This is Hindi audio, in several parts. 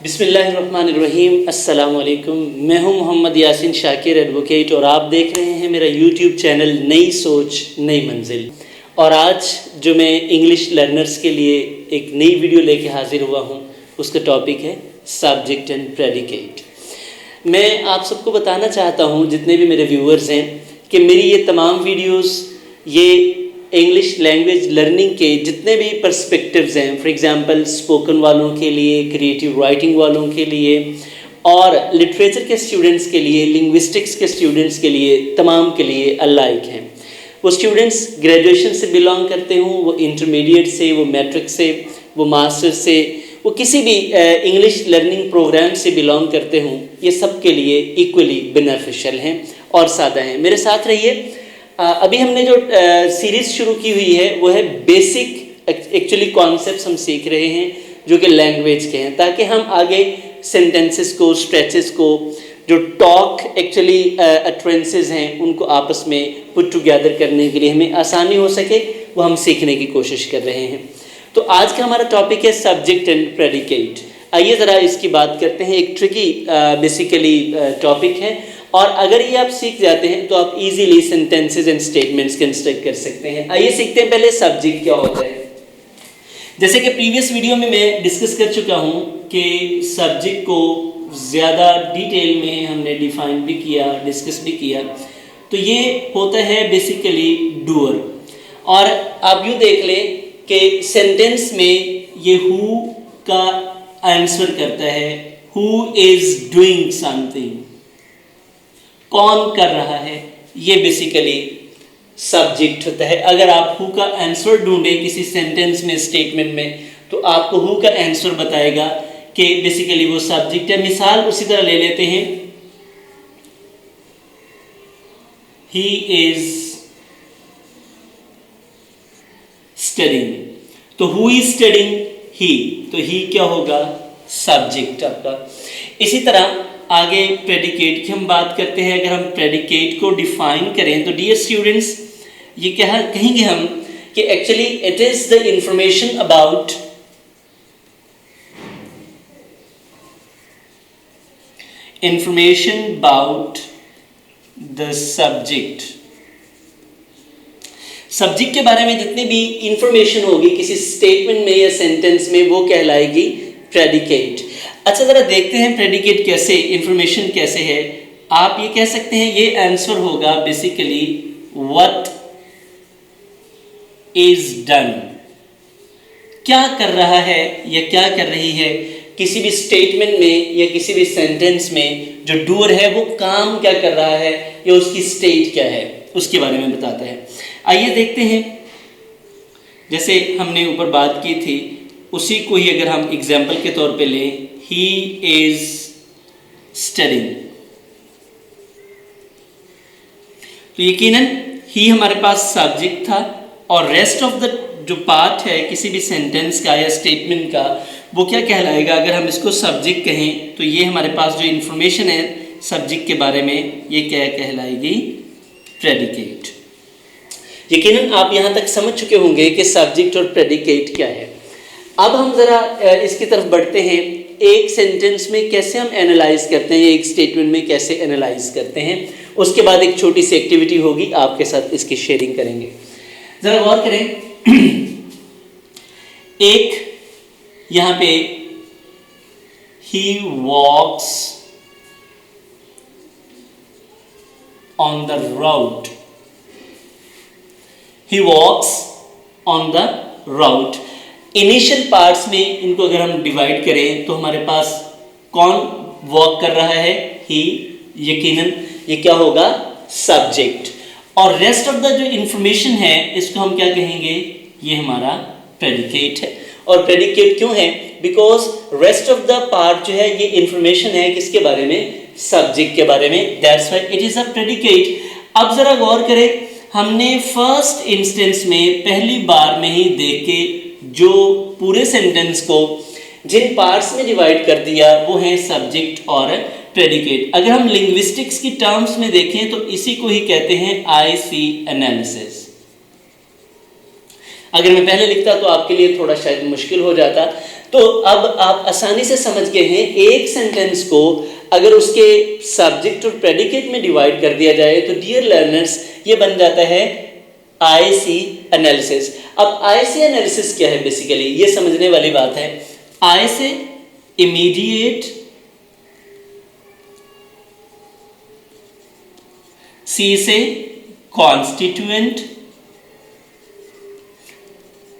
बिस्मिल्लाहिर्रहमानिर्रहीम। अस्सलाम वालेकुम। मैं हूं मोहम्मद यासीन शाकिर एडवोकेट और आप देख रहे हैं मेरा यूट्यूब चैनल नई सोच नई मंजिल। और आज जो मैं इंग्लिश लर्नर्स के लिए एक नई वीडियो लेके हाजिर हुआ हूं, उसका टॉपिक है सब्जेक्ट एंड प्रेडिकेट। मैं आप सबको बताना चाहता हूं, जितने भी मेरे व्यूअर्स हैं, कि मेरी ये तमाम वीडियोस ये इंग्लिश लैंग्वेज लर्निंग के जितने भी पर्सपेक्टिव्स हैं, फॉर एग्जांपल स्पोकन वालों के लिए, क्रिएटिव राइटिंग वालों के लिए और लिटरेचर के स्टूडेंट्स के लिए, लिंग्विस्टिक्स के स्टूडेंट्स के लिए, तमाम के लिए अलाइक हैं। वो स्टूडेंट्स ग्रेजुएशन से बिलोंग करते हों, वो इंटरमीडिएट से, वो मैट्रिक से, वो मास्टर्स से, वो किसी भी इंग्लिश लर्निंग प्रोग्राम से बिलोंग करते हों, ये सब के लिए इक्वली बेनिफिशियल हैं और सादा हैं। मेरे साथ रहिए। अभी हमने जो सीरीज़ शुरू की हुई है वो है बेसिक एक्चुअली कॉन्सेप्ट्स हम सीख रहे हैं जो कि लैंग्वेज के हैं, ताकि हम आगे सेंटेंसेस को, स्ट्रेचेस को, जो टॉक एक्चुअली अटरेंसेस हैं, उनको आपस में पुट टुगेदर करने के लिए हमें आसानी हो सके, वो हम सीखने की कोशिश कर रहे हैं। तो आज का हमारा टॉपिक है सब्जेक्ट एंड प्रेडिकेट। आइए ज़रा इसकी बात करते हैं। एक ट्रिकी बेसिकली टॉपिक है और अगर ये आप सीख जाते हैं तो आप easily sentences and statements construct कर सकते हैं। आइए सीखते हैं पहले सब्जेक्ट क्या होता है। जैसे कि प्रीवियस वीडियो में मैं डिस्कस कर चुका हूँ कि सब्जेक्ट को ज़्यादा डिटेल में हमने डिफाइन भी किया, डिस्कस भी किया। तो ये होता है बेसिकली डूअर। और आप यूँ देख लें कि सेंटेंस में ये हु का आंसर करता है, हु इज़ डूइंग समथिंग, कौन कर रहा है, ये बेसिकली सब्जेक्ट होता है। अगर आप हु का आंसर ढूंढें किसी सेंटेंस में, स्टेटमेंट में, तो आपको हु का आंसर बताएगा कि बेसिकली वो सब्जेक्ट है। मिसाल उसी तरह ले लेते हैं, ही इज स्टडिंग, तो हु इज स्टडिंग, ही, तो ही क्या होगा, सब्जेक्ट आपका। इसी तरह आगे प्रेडिकेट की हम बात करते हैं। अगर हम प्रेडिकेट को डिफाइन करें तो डियर स्टूडेंट्स, ये क्या कहेंगे हम कि actually it is the information about the subject. Subject के बारे में जितनी भी इंफॉर्मेशन होगी किसी स्टेटमेंट में या सेंटेंस में, वो कहलाएगी प्रेडिकेट। अच्छा, ज़रा देखते हैं प्रेडिकेट कैसे, इंफॉर्मेशन कैसे है। आप ये कह सकते हैं, ये आंसर होगा बेसिकली व्हाट इज डन, क्या कर रहा है या क्या कर रही है। किसी भी स्टेटमेंट में या किसी भी सेंटेंस में जो डूअर है वो काम क्या कर रहा है या उसकी स्टेट क्या है, उसके बारे में बताता है। आइए देखते हैं। जैसे हमने ऊपर बात की थी, उसी को ही अगर हम एग्जाम्पल के तौर पे लें, he is studying, तो यकीनन ही हमारे पास सब्जेक्ट था और रेस्ट ऑफ द जो पार्ट है किसी भी सेंटेंस का या स्टेटमेंट का, वो क्या कहलाएगा। अगर हम इसको सब्जेक्ट कहें तो ये हमारे पास जो इंफॉर्मेशन है सब्जेक्ट के बारे में, ये क्या कहलाएगी, प्रेडिकेट। यकीनन आप यहाँ तक समझ चुके होंगे कि सब्जेक्ट और प्रेडिकेट क्या है। अब हम ज़रा इसकी तरफ बढ़ते हैं। एक सेंटेंस में कैसे हम एनालाइज करते हैं, एक स्टेटमेंट में कैसे एनालाइज करते हैं, उसके बाद एक छोटी सी एक्टिविटी होगी, आपके साथ इसकी शेयरिंग करेंगे। ज़रा गौर करें। एक यहाँ पे he walks on the road, he walks on the road। Initial parts में इनको अगर हम डिवाइड करें तो हमारे पास कौन वॉक कर रहा है, ही, यकीनन ये क्या होगा, सब्जेक्ट। और रेस्ट ऑफ द जो इंफॉर्मेशन है इसको हम क्या कहेंगे, ये हमारा प्रेडिकेट है। और प्रेडिकेट क्यों है, because rest of the part जो है ये इंफॉर्मेशन है किसके बारे में, सब्जेक्ट के बारे में, that's why it is a predicate. अब जरा गौर करें, हमने फर्स्ट इंस्टेंस में पहली बार में ही देख के जो पूरे सेंटेंस को जिन पार्ट्स में डिवाइड कर दिया वो है सब्जेक्ट और प्रेडिकेट। अगर हम लिंग्विस्टिक्स की टर्म्स में देखें तो इसी को ही कहते हैं आईसी एनालिसिस। अगर मैं पहले लिखता तो आपके लिए थोड़ा शायद मुश्किल हो जाता। तो अब आप आसानी से समझ गए हैं, एक सेंटेंस को अगर उसके सब्जेक्ट और प्रेडिकेट में डिवाइड कर दिया जाए तो डियर लर्नर्स ये बन जाता है आईसी एनालिसिस। अब आईसी एनालिसिस क्या है, बेसिकली ये समझने वाली बात है। आई से इमीडिएट, सी से कॉन्स्टिट्यूएंट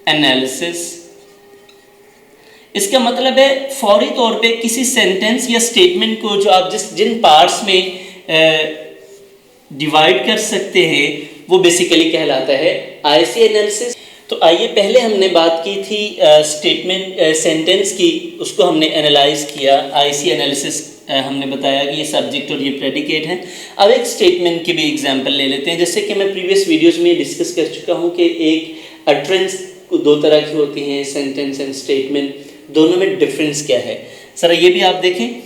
एनालिसिस। इसका मतलब है फौरी तौर पे किसी सेंटेंस या स्टेटमेंट को जो आप जिन पार्ट्स में डिवाइड कर सकते हैं वो बेसिकली कहलाता है आईसी एनालिसिस। तो आइए, पहले हमने बात की थी स्टेटमेंट सेंटेंस की, उसको हमने एनालाइज किया। आईसी एनालिसिस हमने बताया कि ये सब्जेक्ट और ये प्रेडिकेट है। अब एक स्टेटमेंट की भी एग्जांपल ले लेते हैं। जैसे कि मैं प्रीवियस वीडियोस में डिस्कस कर चुका हूँ कि एक अटरेंस दो तरह की होती हैं, सेंटेंस एंड स्टेटमेंट, दोनों में डिफरेंस क्या है। सर ये भी आप देखें,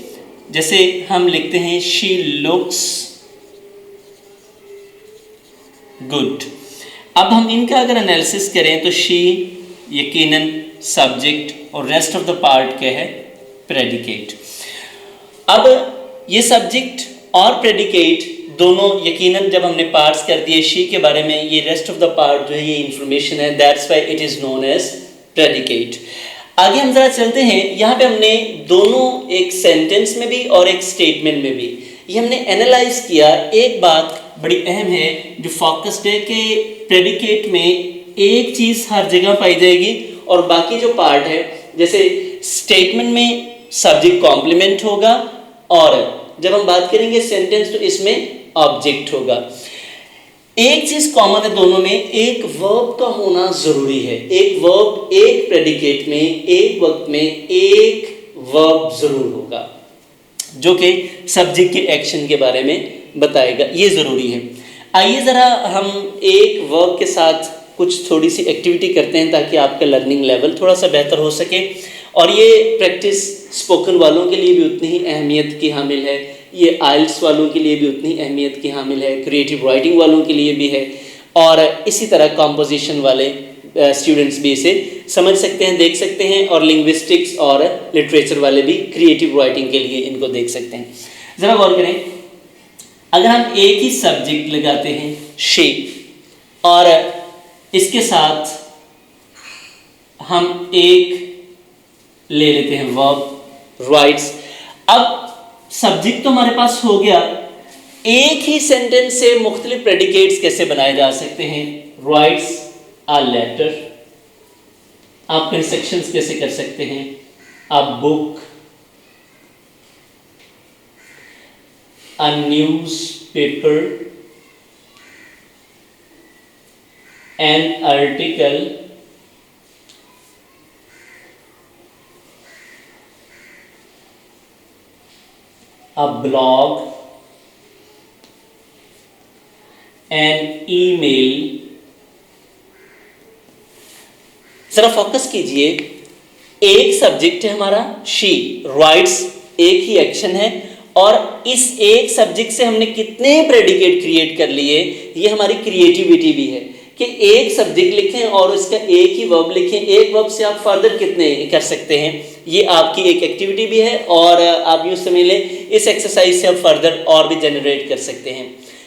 जैसे हम लिखते हैं शी लुक्स गुड। अब हम इनका अगर एनालिसिस करें तो शी यकीनन सब्जेक्ट और रेस्ट ऑफ द पार्ट क्या है, प्रेडिकेट। अब ये सब्जेक्ट और प्रेडिकेट दोनों यकीनन जब हमने पार्ट्स कर दिए शी के बारे में, ये रेस्ट ऑफ द पार्ट जो है ये इंफॉर्मेशन है, that's why it is known as predicate. आगे हम जरा चलते हैं, यहाँ पे हमने दोनों, एक सेंटेंस में भी और एक स्टेटमेंट में भी, ये हमने एनालाइज किया। एक बात बड़ी अहम है जो फोकस्ड है कि प्रेडिकेट में एक चीज़ हर जगह पाई जाएगी और बाकी जो पार्ट है, जैसे स्टेटमेंट में सब्जेक्ट कॉम्प्लीमेंट होगा और जब हम बात करेंगे सेंटेंस तो इसमें ऑब्जेक्ट होगा। एक चीज कॉमन है दोनों में, एक वर्ब का होना जरूरी है। एक वर्ब एक प्रेडिकेट में एक वक्त में एक वर्ब जरूर होगा जो कि सब्जेक्ट के एक्शन के बारे में बताएगा, ये जरूरी है। आइए जरा हम एक वर्ब के साथ कुछ थोड़ी सी एक्टिविटी करते हैं ताकि आपका लर्निंग लेवल थोड़ा सा बेहतर हो सके। और ये प्रैक्टिस स्पोकन वालों के लिए भी उतनी ही अहमियत की हामिल है, ये आइल्स वालों के लिए भी उतनी अहमियत की हामिल है, क्रिएटिव राइटिंग वालों के लिए भी है, और इसी तरह कॉम्पोजिशन वाले स्टूडेंट्स भी इसे समझ सकते हैं, देख सकते हैं, और लिंग्विस्टिक्स और लिटरेचर वाले भी क्रिएटिव राइटिंग के लिए इनको देख सकते हैं। ज़रा गौर करें, अगर हम एक ही सब्जेक्ट लगाते हैं शी और इसके साथ हम एक ले लेते हैं वर्ब राइट्स। अब सब्जेक्ट तो हमारे पास हो गया, एक ही सेंटेंस से मुख्तलिफ प्रेडिकेट्स कैसे बनाए जा सकते हैं। राइट्स अ लेटर, आप कंस्ट्रक्शंस कैसे कर सकते हैं। A book, a newspaper, an article, a blog, an email। जरा फोकस कीजिए, एक सब्जेक्ट है हमारा शी, राइट्स एक ही एक्शन है, और इस एक सब्जेक्ट से हमने कितने प्रेडिकेट क्रिएट कर लिए। ये हमारी क्रिएटिविटी भी है कि एक सब्जेक्ट लिखें और उसका एक ही वर्ब लिखें। एक वर्ब से आप फर्दर कितने कर सकते हैं, ये आपकी एक एक्टिविटी भी है, और आप यूँ समझ लें इस एक्सरसाइज से आप फर्दर और भी जनरेट कर सकते हैं।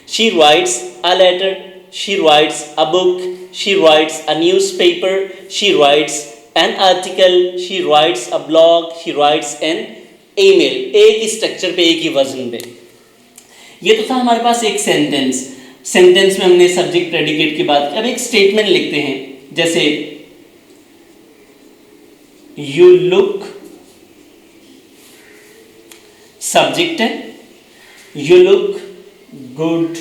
She writes a letter, she writes a book, she writes a newspaper, she writes an article, she writes a blog, she writes an email. एक ही स्ट्रक्चर पे, एक ही वजन पे। ये तो था हमारे पास एक सेंटेंस। सेंटेंस में हमने सब्जेक्ट प्रेडिकेट की बात की। अब एक स्टेटमेंट लिखते हैं, जैसे यू लुक, सब्जेक्ट है, यू लुक गुड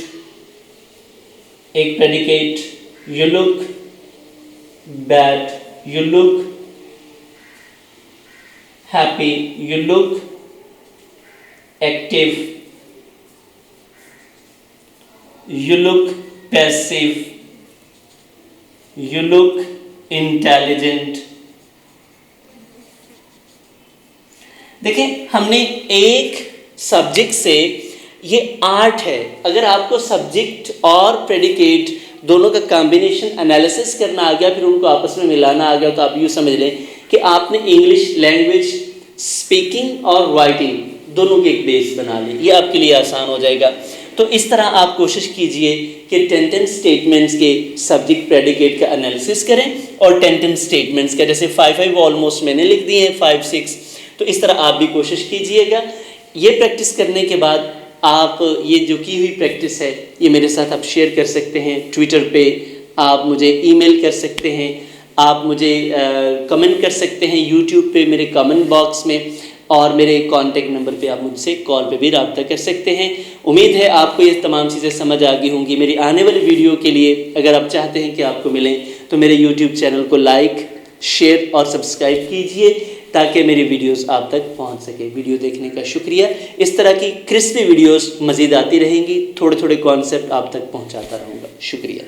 एक predicate, you look bad, you look happy, you look active, you look passive, you look intelligent। देखें, हमने एक सब्जेक्ट से, ये आर्ट है, अगर आपको सब्जेक्ट और प्रेडिकेट दोनों का कॉम्बिनेशन एनालिसिस करना आ गया, फिर उनको आपस में मिलाना आ गया, तो आप यूँ समझ लें कि आपने इंग्लिश लैंग्वेज स्पीकिंग और राइटिंग दोनों के एक बेस बना ली। ये आपके लिए आसान हो जाएगा। तो इस तरह आप कोशिश कीजिए कि 10 स्टेटमेंट्स के सब्जेक्ट प्रेडिकेट का एनालिसिस करें और 10 स्टेटमेंट्स का, जैसे 5 ऑलमोस्ट मैंने लिख दिए हैं, 5-6, तो इस तरह आप भी कोशिश कीजिएगा। ये प्रैक्टिस करने के बाद आप ये जो की हुई प्रैक्टिस है ये मेरे साथ आप शेयर कर सकते हैं ट्विटर पे, आप मुझे ईमेल कर सकते हैं, आप मुझे कमेंट कर सकते हैं यूट्यूब पे मेरे कमेंट बॉक्स में, और मेरे कॉन्टैक्ट नंबर पे आप मुझसे कॉल पे भी रब्ता कर सकते हैं। उम्मीद है आपको ये तमाम चीज़ें समझ आ गई होंगी। मेरी आने वाली वीडियो के लिए अगर आप चाहते हैं कि आपको मिलें तो मेरे यूट्यूब चैनल को लाइक, शेयर और सब्सक्राइब कीजिए ताकि मेरी वीडियोस आप तक पहुंच सके। वीडियो देखने का शुक्रिया। इस तरह की क्रिस्पी वीडियोस मज़ीद आती रहेंगी, थोड़े थोड़े कॉन्सेप्ट आप तक पहुंचाता रहूँगा। शुक्रिया।